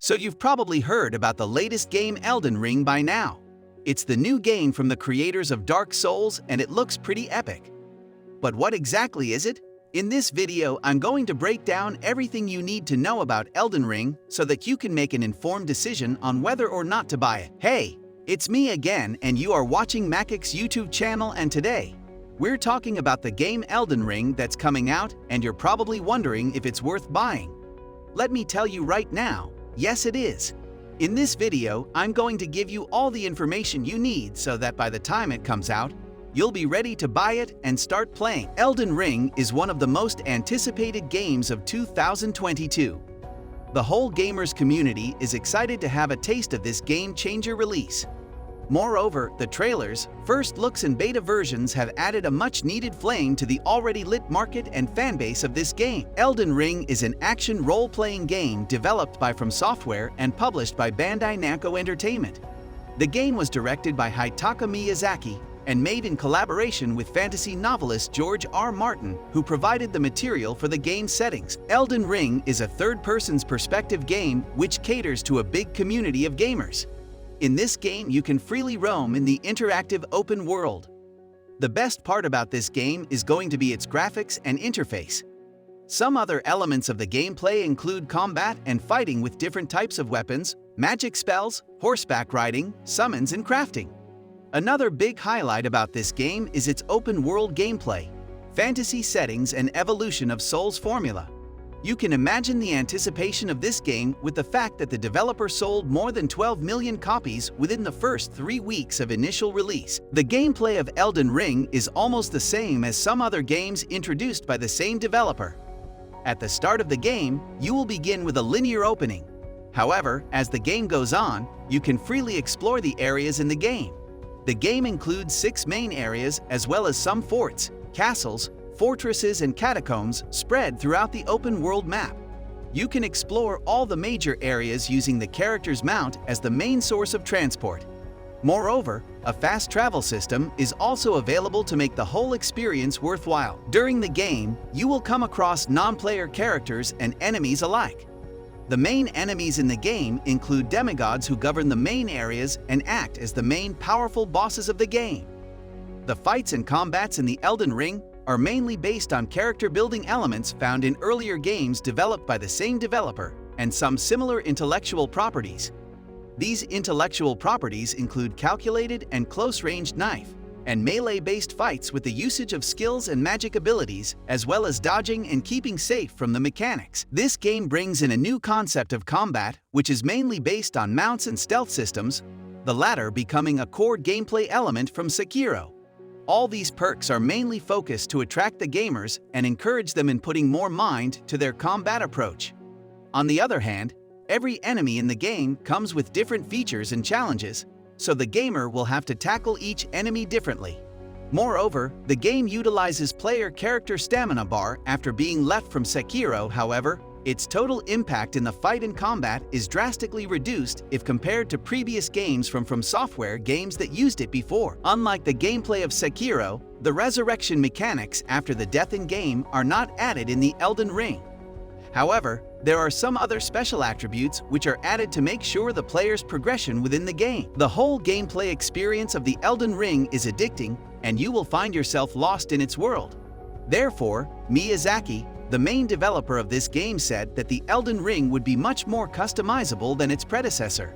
So you've probably heard about the latest game Elden Ring by now. It's the new game from the creators of Dark Souls and it looks pretty epic. But what exactly is it? In this video, I'm going to break down everything you need to know about Elden Ring so that you can make an informed decision on whether or not to buy it. Hey, it's me again and you are watching Makic's YouTube channel, and today, we're talking about the game Elden Ring that's coming out, and you're probably wondering if it's worth buying. Let me tell you right now, yes it is. In this video, I'm going to give you all the information you need so that by the time it comes out, you'll be ready to buy it and start playing. Elden Ring is one of the most anticipated games of 2022. The whole gamers community is excited to have a taste of this game-changer release. Moreover, the trailers, first looks and beta versions have added a much-needed flame to the already lit market and fanbase of this game. Elden Ring is an action role-playing game developed by From Software and published by Bandai Namco Entertainment. The game was directed by Hidetaka Miyazaki and made in collaboration with fantasy novelist George R. Martin, who provided the material for the game's settings. Elden Ring is a third-person's perspective game which caters to a big community of gamers. In this game, you can freely roam in the interactive open world. The best part about this game is going to be its graphics and interface. Some other elements of the gameplay include combat and fighting with different types of weapons, magic spells, horseback riding, summons, and crafting. Another big highlight about this game is its open-world gameplay, fantasy settings, and evolution of Souls formula. You can imagine the anticipation of this game with the fact that the developer sold more than 12 million copies within the first 3 weeks of initial release. The gameplay of Elden Ring is almost the same as some other games introduced by the same developer. At the start of the game, you will begin with a linear opening. However, as the game goes on, you can freely explore the areas in the game. The game includes 6 main areas as well as some forts, castles, fortresses, and catacombs spread throughout the open-world map. You can explore all the major areas using the character's mount as the main source of transport. Moreover, a fast travel system is also available to make the whole experience worthwhile. During the game, you will come across non-player characters and enemies alike. The main enemies in the game include demigods who govern the main areas and act as the main powerful bosses of the game. The fights and combats in the Elden Ring are mainly based on character-building elements found in earlier games developed by the same developer and some similar intellectual properties. These intellectual properties include calculated and close-ranged knife and melee-based fights with the usage of skills and magic abilities, as well as dodging and keeping safe from the mechanics. This game brings in a new concept of combat, which is mainly based on mounts and stealth systems, the latter becoming a core gameplay element from Sekiro. All these perks are mainly focused to attract the gamers and encourage them in putting more mind to their combat approach. On the other hand, every enemy in the game comes with different features and challenges, so the gamer will have to tackle each enemy differently. Moreover, the game utilizes player character stamina bar after being left from Sekiro. However, its total impact in the fight and combat is drastically reduced if compared to previous games from Software games that used it before. Unlike the gameplay of Sekiro, the resurrection mechanics after the death in game are not added in the Elden Ring. However, there are some other special attributes which are added to make sure the player's progression within the game. The whole gameplay experience of the Elden Ring is addicting, and you will find yourself lost in its world. Therefore, Miyazaki, the main developer of this game, said that the Elden Ring would be much more customizable than its predecessor.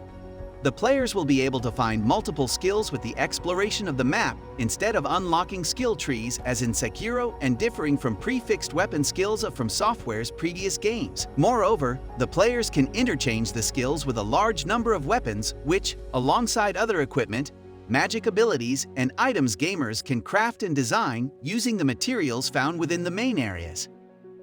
The players will be able to find multiple skills with the exploration of the map instead of unlocking skill trees as in Sekiro and differing from prefixed weapon skills From Software's previous games. Moreover, the players can interchange the skills with a large number of weapons which, alongside other equipment, magic abilities, and items, gamers can craft and design using the materials found within the main areas.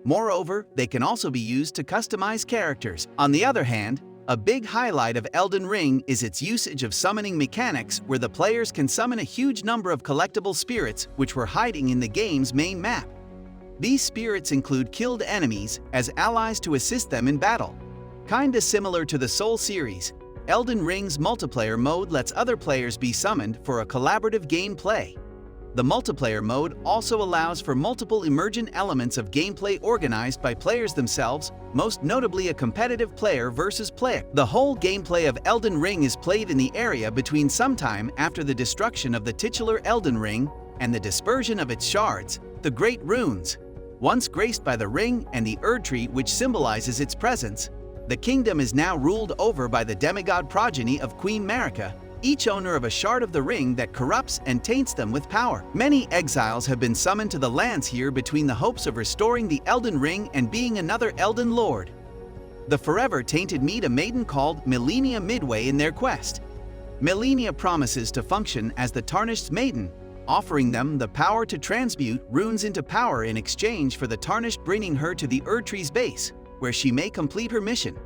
Moreover, they can also be used to customize characters. On the other hand, a big highlight of Elden Ring is its usage of summoning mechanics, where the players can summon a huge number of collectible spirits which were hiding in the game's main map. These spirits include killed enemies as allies to assist them in battle. Kinda similar to the Soul series, Elden Ring's multiplayer mode lets other players be summoned for a collaborative gameplay. The multiplayer mode also allows for multiple emergent elements of gameplay organized by players themselves, most notably a competitive player versus player. The whole gameplay of Elden Ring is played in the area between sometime after the destruction of the titular Elden Ring and the dispersion of its shards, the Great Runes. Once graced by the ring and the Erd Tree which symbolizes its presence, the kingdom is now ruled over by the demigod progeny of Queen Marika, each owner of a shard of the ring that corrupts and taints them with power. Many exiles have been summoned to the lands here between the hopes of restoring the Elden Ring and being another Elden Lord. The forever tainted meet a maiden called Melania midway in their quest. Melania promises to function as the Tarnished Maiden, offering them the power to transmute runes into power in exchange for the Tarnished bringing her to the Erd Tree's base, where she may complete her mission.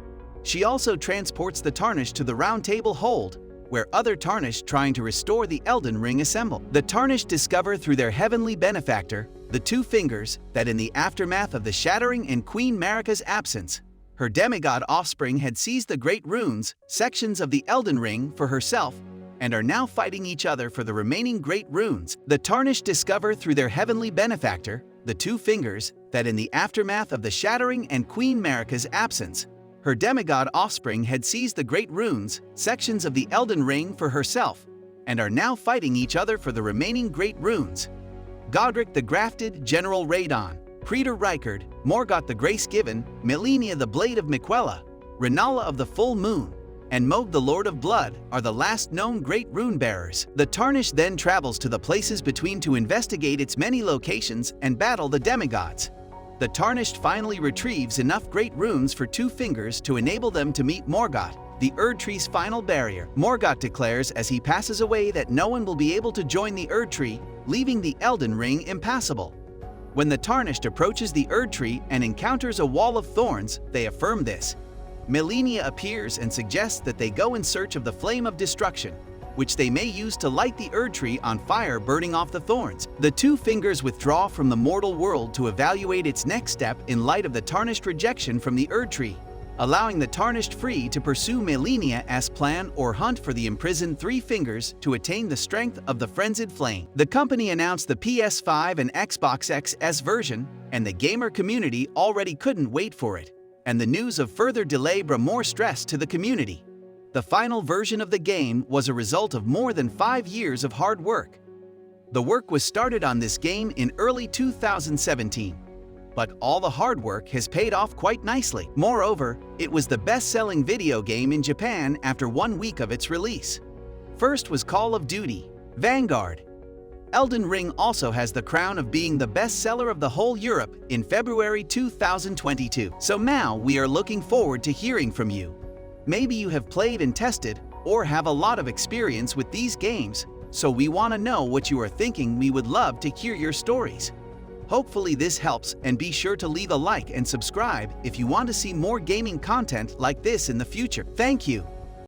She also transports the Tarnished to the Round Table Hold, where other Tarnished trying to restore the Elden Ring assemble. The Tarnished discover through their heavenly benefactor, the Two Fingers, that in the aftermath of the shattering and Queen Marika's absence, her demigod offspring had seized the Great Runes, sections of the Elden Ring, for herself, and are now fighting each other for the remaining Great Runes. The Tarnished discover through their heavenly benefactor, the Two Fingers, that in the aftermath of the shattering and Queen Marika's absence, her demigod offspring had seized the Great Runes, sections of the Elden Ring, for herself, and are now fighting each other for the remaining Great Runes. Godric the Grafted, General Radon, Praetor Rykard, Morgoth the Grace-Given, Melania the Blade of Miquella, Renala of the Full Moon, and Mohg the Lord of Blood are the last known Great Rune Bearers. The Tarnished then travels to the places between to investigate its many locations and battle the demigods. The Tarnished finally retrieves enough Great Runes for Two Fingers to enable them to meet Morgoth, the Erd Tree's final barrier. Morgoth declares as he passes away that no one will be able to join the Erd Tree, leaving the Elden Ring impassable. When the Tarnished approaches the Erd Tree and encounters a wall of thorns, they affirm this. Melania appears and suggests that they go in search of the Flame of Destruction, which they may use to light the Erd Tree on fire, burning off the thorns. The Two Fingers withdraw from the mortal world to evaluate its next step in light of the Tarnished rejection from the Erd Tree, allowing the Tarnished free to pursue Melania as planned or hunt for the imprisoned Three Fingers to attain the strength of the Frenzied Flame. The company announced the PS5 and Xbox XS version, and the gamer community already couldn't wait for it, and the news of further delay brought more stress to the community. The final version of the game was a result of more than 5 years of hard work. The work was started on this game in early 2017, but all the hard work has paid off quite nicely. Moreover, it was the best-selling video game in Japan after 1 week of its release. First was Call of Duty, Vanguard. Elden Ring also has the crown of being the bestseller of the whole Europe in February 2022. So now we are looking forward to hearing from you. Maybe you have played and tested, or have a lot of experience with these games, so we want to know what you are thinking. We would love to hear your stories. Hopefully this helps, and be sure to leave a like and subscribe if you want to see more gaming content like this in the future. Thank you.